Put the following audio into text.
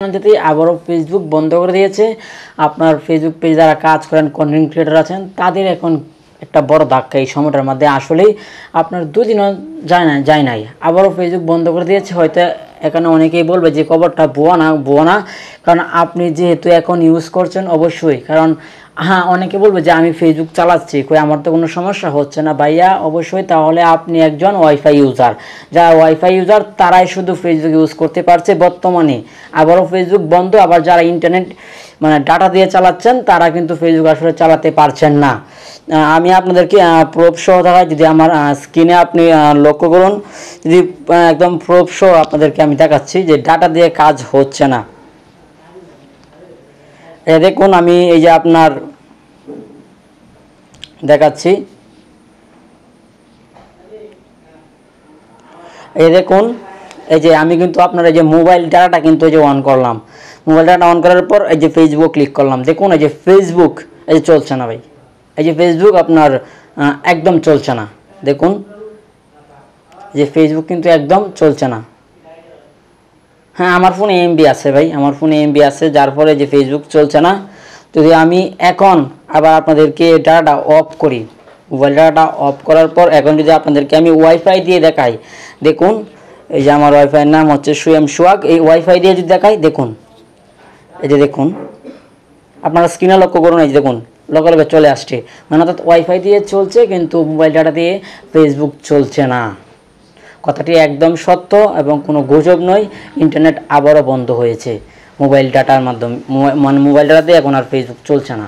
যদি আবারও ফেসবুক বন্ধ করে দিয়েছে। আপনার ফেসবুক পেজ যারা কাজ করেন, কন্টেন্ট ক্রিয়েটর আছেন, তাদের এখন একটা বড় ধাক্কা এই সময়টার মধ্যে। আসলেই আপনার দুদিনও যায় নাই আবারও ফেসবুক বন্ধ করে দিয়েছে। হয়তো এখানে অনেকেই বলবে যে খবরটা ভুয়া না, কারণ আপনি যেহেতু এখন ইউজ করছেন অবশ্যই। কারণ হ্যাঁ, অনেকে বলবে যে আমি ফেসবুক চালাচ্ছি, কই আমার তো কোনো সমস্যা হচ্ছে না। ভাইয়া অবশ্যই তাহলে আপনি একজন ওয়াইফাই ইউজার। যারা ওয়াইফাই ইউজার তারাই শুধু ফেসবুক ইউজ করতে পারছে বর্তমানে। আবারও ফেসবুক বন্ধ। আবার যারা ইন্টারনেট ডাটা দিয়ে চালাচ্ছেন তারা কিন্তু ফেসবুক আসলে চালাতে পারছেন না। আমি আপনাদেরকে প্রুফ সহ দেখাই। যদি আমার স্ক্রিনে আপনি লক্ষ্য করুন, যদি একদম প্রুফ সহ আপনাদেরকে আমি দেখাচ্ছি যে ডাটা দিয়ে কাজ হচ্ছে না। দেখুন, আমি এই যে আপনার দেখাচ্ছি, এই দেখুন, এই যে আমি কিন্তু আপনার এই যে মোবাইল ডাটাটা কিন্তু এই যে অন করলাম। মোবাইল ডাটা অন করার পর এই যে ফেসবুক ক্লিক করলাম। দেখুন এই যে ফেসবুক এই যে চলছে না ভাই। এই যে ফেসবুক আপনার একদম চলছে না। দেখুন যে ফেসবুক কিন্তু একদম চলছে না। হ্যাঁ, আমার ফোনে এমবি আছে ভাই, আমার ফোনে এমবি আছে, যার ফলে যে ফেসবুক চলছে না। যদি আমি এখন আবার আপনাদেরকে ডাটা অফ করি, মোবাইল ডাটা অফ করার পর এখন যদি আপনাদেরকে আমি ওয়াইফাই দিয়ে দেখাই, দেখুন এই যে আমার ওয়াইফাইয়ের নাম হচ্ছে সুয়েম সোহাগ। এই ওয়াইফাই দিয়ে যদি দেখাই, দেখুন এই যে দেখুন, আপনারা স্ক্রিনে লক্ষ্য করুন, এই যে দেখুন লগে চলে আসছে। অর্থাৎ ওয়াইফাই দিয়ে চলছে কিন্তু মোবাইল ডাটা দিয়ে ফেসবুক চলছে না। কথাটি একদম সত্য এবং কোনো গুজব নয়। ইন্টারনেট আবারও বন্ধ হয়েছে মোবাইল ডাটার মাধ্যমে, মোবাইল ডাটা দিয়ে এখন আর ফেসবুক চলছে না।